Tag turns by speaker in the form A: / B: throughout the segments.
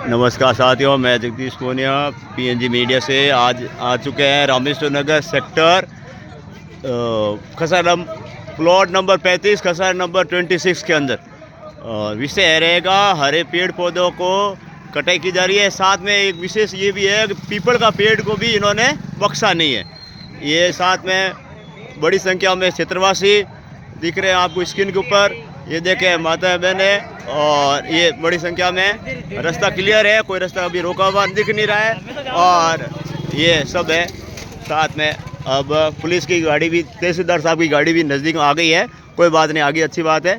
A: नमस्कार साथियों, मैं जगदीश पूनिया पीएनजी मीडिया से आज आ चुके हैं Rameshwar Nagar sector खसार plot number 35 खसार number 26 के अंदर। विषय रहेगा हरे पेड़ पौधों को कटाई की जा रही है। साथ में एक विशेष ये भी है कि पीपल का पेड़ को भी इन्होंने बख्शा नहीं है। ये साथ में बड़ी संख्या में क्षेत्रवासी दिख रहे हैं आपको स्क्रीन के ऊपर। ये देखें माता बहने, और ये बड़ी संख्या में रास्ता क्लियर है, कोई रास्ता अभी रोका हुआ दिख नहीं रहा है। और ये सब है। साथ में अब पुलिस की गाड़ी भी, तहसीलदार साहब की गाड़ी भी नज़दीक आ गई है। कोई बात नहीं, आगे अच्छी बात है।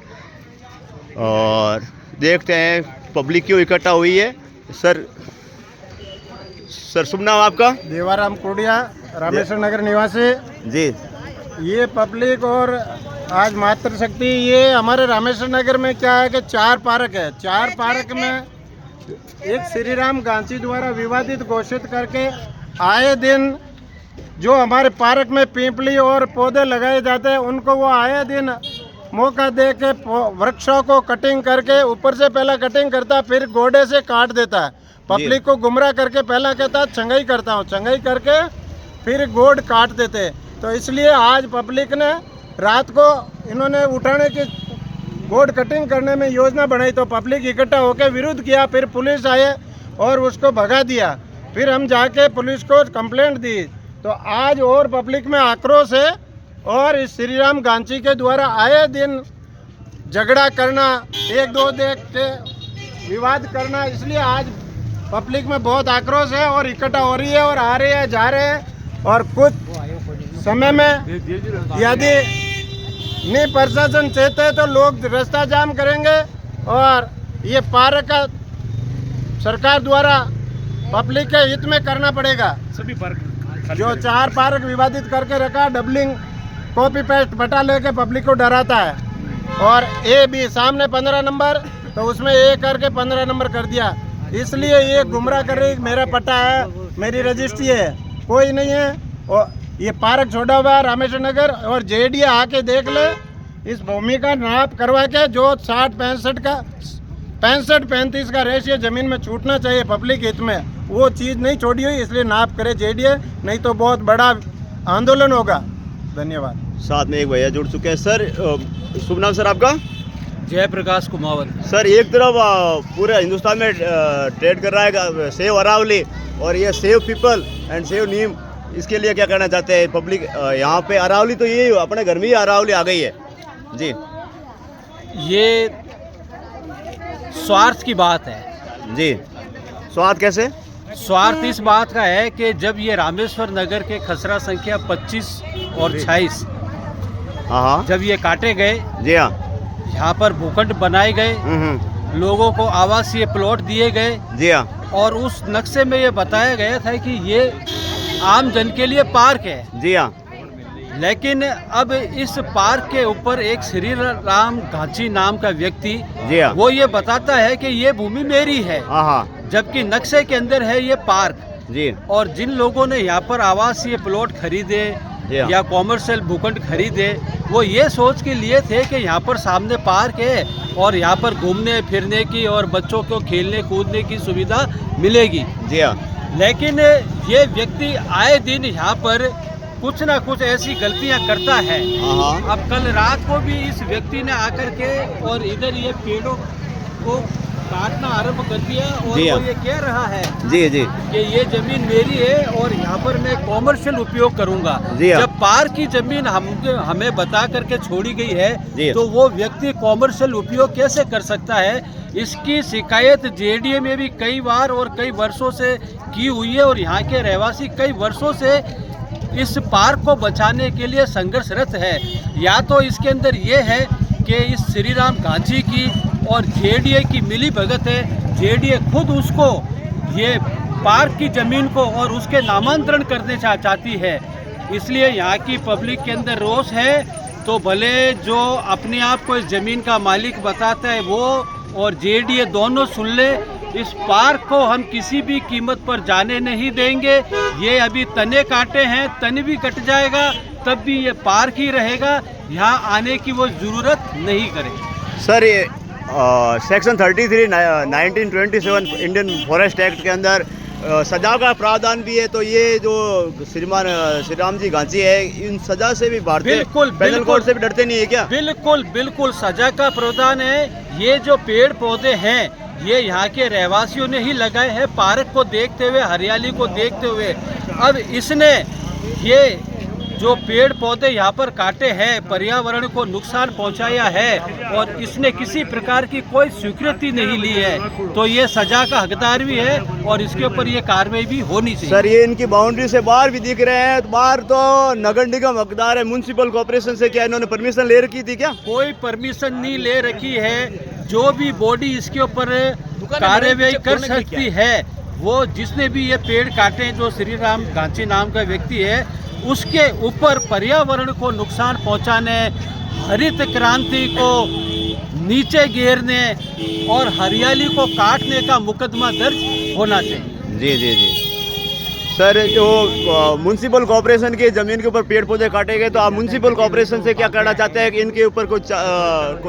A: और देखते हैं पब्लिक क्यों इकट्ठा हुई है। सर शुभ नाम आपका?
B: देवाराम कोडिया, रामेश्वर नगर निवासी
A: जी।
B: ये पब्लिक और आज मातृशक्ति, ये हमारे रामेश्वर नगर में क्या है कि 4 पार्क है। 4 पार्क में एक श्री राम गांची द्वारा विवादित घोषित करके आए दिन जो हमारे पार्क में पीपली और पौधे लगाए जाते हैं, उनको वो आए दिन मौका दे के वृक्षों को कटिंग करके ऊपर से पहला कटिंग करता, फिर गोडे से काट देता है। पब्लिक को गुमराह करके पहला कहता है छंगाई करता हूँ, छंगाई करके फिर गोड काट देते। तो इसलिए आज पब्लिक ने रात को इन्होंने उठाने की गोड कटिंग करने में योजना बनाई, तो पब्लिक इकट्ठा होकर विरोध किया। फिर पुलिस आए और उसको भगा दिया। फिर हम जाके पुलिस को कंप्लेंट दी। तो आज और पब्लिक में आक्रोश है और इस श्री राम गांची के द्वारा आए दिन झगड़ा करना, एक दो देख के विवाद करना, इसलिए आज पब्लिक में बहुत आक्रोश है और इकट्ठा हो रही है और आ रहे हैं, जा रहे हैं। और कुछ समय में यदि नहीं प्रशासन चाहते है तो लोग रास्ता जाम करेंगे। और ये पार्क का सरकार द्वारा पब्लिक के हित में करना पड़ेगा। सभी पार्क जो 4 पार्क विवादित करके रखा, डबलिंग कॉपी पेस्ट बटा लेके पब्लिक को डराता है। और ए भी सामने 15 नंबर, तो उसमें ए करके 15 नंबर कर दिया। इसलिए ये गुमराह कर रही, मेरा पट्टा है, मेरी रजिस्ट्री है, कोई नहीं है। और ये पार्क छोड़ा हुआ है रामेश्वर नगर। और जेडीए आके देख ले, इस भूमि का नाप करवा के जो 60-65 का 65-35 का रेशियो जमीन में छूटना चाहिए पब्लिक हित में, वो चीज़ नहीं छोड़ी हुई। इसलिए नाप करे जेडीए, नहीं तो बहुत बड़ा आंदोलन होगा। धन्यवाद।
A: साथ में एक भैया जुड़ चुके हैं। सर शुभ नाम सर आपका?
C: जयप्रकाश कुमावत।
A: सर एक तरफ पूरे हिंदुस्तान में ट्रेड कर रहा है सेव अरावली, और ये सेव पीपल एंड सेव नीम, इसके लिए क्या कहना चाहते हैं पब्लिक? यहाँ पे अरावली तो ये अपने घर में ही अरावली आ गई है जी।
C: ये स्वार्थ की बात है
A: जी। स्वार्थ कैसे?
C: स्वार्थ इस बात का है कि जब ये रामेश्वर नगर के खसरा संख्या 25 और 26
A: हाँ
C: जब ये काटे गए,
A: जी हाँ,
C: यहाँ पर भूखंड बनाए गए, लोगों को आवासीय प्लॉट दिए गए, जी हाँ, और उस नक्शे में ये बताया गया था कि ये आम जन के लिए पार्क है, जी हाँ। लेकिन अब इस पार्क के ऊपर एक श्री राम गांची नाम का व्यक्ति, जी हाँ, वो ये बताता है कि ये भूमि मेरी है, जबकि नक्शे के अंदर है ये पार्क, जी। और जिन लोगों ने यहाँ पर आवासीय प्लॉट खरीदे या कॉमर्शियल भूखंड खरीदे, वो ये सोच के लिए थे कि यहाँ पर सामने पार्क है और यहाँ पर घूमने फिरने की और बच्चों को खेलने कूदने की सुविधा मिलेगी, जी हाँ। लेकिन ये व्यक्ति आए दिन यहाँ पर कुछ ना कुछ ऐसी गलतियाँ करता है। अब कल रात को भी इस व्यक्ति ने आकर के और इधर ये पेड़ों को काटना आरंभ कर दिया, और वो ये कह रहा है जी जी कि ये जमीन मेरी है और यहाँ पर मैं कॉमर्शियल उपयोग करूँगा। जब पार्क की जमीन हमें बता करके छोड़ी गई है, तो वो व्यक्ति कॉमर्शियल उपयोग कैसे कर सकता है? इसकी शिकायत जेडीए में भी कई बार और कई वर्षों से की हुई है, और यहाँ के रहवासी कई वर्षों से इस पार्क को बचाने के लिए संघर्षरत है। या तो इसके अंदर ये है कि इस श्री राम गांची की और जेडीए की मिली भगत है। जेडीए खुद उसको ये पार्क की ज़मीन को और उसके नामांतरण करने चाहती है। इसलिए यहाँ की पब्लिक के अंदर रोष है। तो भले जो अपने आप को इस ज़मीन का मालिक बताता है वो और जेडीए दोनों सुन ले, इस पार्क को हम किसी भी कीमत पर जाने नहीं देंगे। ये अभी तने काटे हैं, तन भी कट जाएगा, तब भी ये पार्क ही रहेगा। यहाँ आने की वो ज़रूरत नहीं करें।
A: सर ये सेक्शन 33 1927 इंडियन फॉरेस्ट एक्ट के अंदर सजा का प्रावधान भी है। तो ये जो श्रीमान श्री राम जी गांची है, इन सजा से भी भारतीय
C: बिल्कुल,
A: पेनल
C: बिल्कुल।
A: कोड से भी डरते नहीं है क्या?
C: बिल्कुल बिल्कुल सजा का प्रावधान है। ये जो पेड़ पौधे हैं ये यहाँ के रहवासियों ने ही लगाए हैं, पार्क को देखते हुए, हरियाली को देखते हुए। अब इसने ये जो पेड़ पौधे यहाँ पर काटे हैं, पर्यावरण को नुकसान पहुँचाया है और इसने किसी प्रकार की कोई स्वीकृति नहीं ली है, तो ये सजा का हकदार भी है और इसके ऊपर ये कार्रवाई भी होनी चाहिए।
A: सर ये इनकी बाउंड्री से बाहर भी दिख रहे हैं, तो बाहर तो नगर निगम हकदार है, म्युनिसिपल कॉर्पोरेशन से क्या इन्होंने परमिशन ले रखी थी क्या?
C: कोई परमिशन नहीं ले रखी है। जो भी बॉडी इसके ऊपर कार्रवाई कर सकती है, वो जिसने भी ये पेड़ काटे, जो श्री राम गांची नाम का व्यक्ति है, उसके ऊपर पर्यावरण को नुकसान पहुंचाने, हरित क्रांति को नीचे गिरने और हरियाली को काटने का मुकदमा दर्ज होना चाहिए।
A: जी जी जी सर, जो म्युनिसिपल कॉर्पोरेशन की ज़मीन के ऊपर पेड़ पौधे काटे गए, तो आप म्युनिसिपल कॉर्पोरेशन से क्या कहना चाहते हैं कि इनके ऊपर कुछ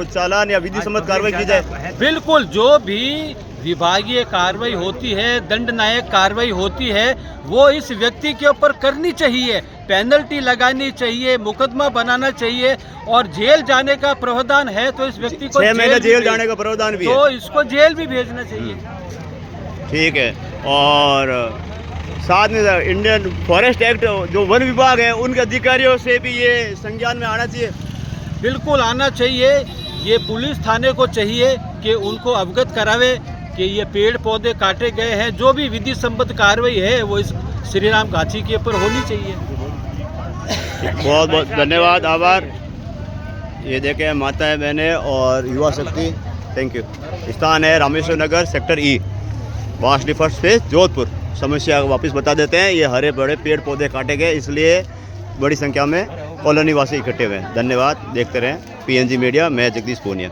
A: चालान या विधि सम्मत कार्रवाई की जाए?
C: बिल्कुल, जो भी विभागीय कार्रवाई होती है, दंडनायक कार्रवाई होती है, वो इस व्यक्ति के ऊपर करनी चाहिए, पेनल्टी लगानी चाहिए, मुकदमा बनाना चाहिए और जेल जाने का प्रावधान है तो इस व्यक्ति को
A: 6 महीने जेल जाने का प्रावधान भी है,
C: तो इसको जेल भी भेजना चाहिए।
A: ठीक है। और साथ में इंडियन फॉरेस्ट एक्ट जो वन विभाग है, उनके अधिकारियों से भी ये संज्ञान में आना चाहिए।
C: बिल्कुल आना चाहिए। ये पुलिस थाने को चाहिए कि उनको अवगत करावे कि ये पेड़ पौधे काटे गए हैं, जो भी विधि सम्मत कार्रवाई है वो इस श्री राम गांची के ऊपर होनी चाहिए।
A: बहुत बहुत धन्यवाद, आभार। ये देखें माताएं बहनें और युवा शक्ति, थैंक यू। स्थान है रामेश्वर नगर, सेक्टर ई, वासडी फर्स्ट फेज, जोधपुर। समस्या वापस बता देते हैं, ये हरे बड़े पेड़ पौधे काटे गए, इसलिए बड़ी संख्या में कॉलोनी वासी इकट्ठे हुए हैं। धन्यवाद, देखते रहें PNG मीडिया। मैं जगदीश पूनिया।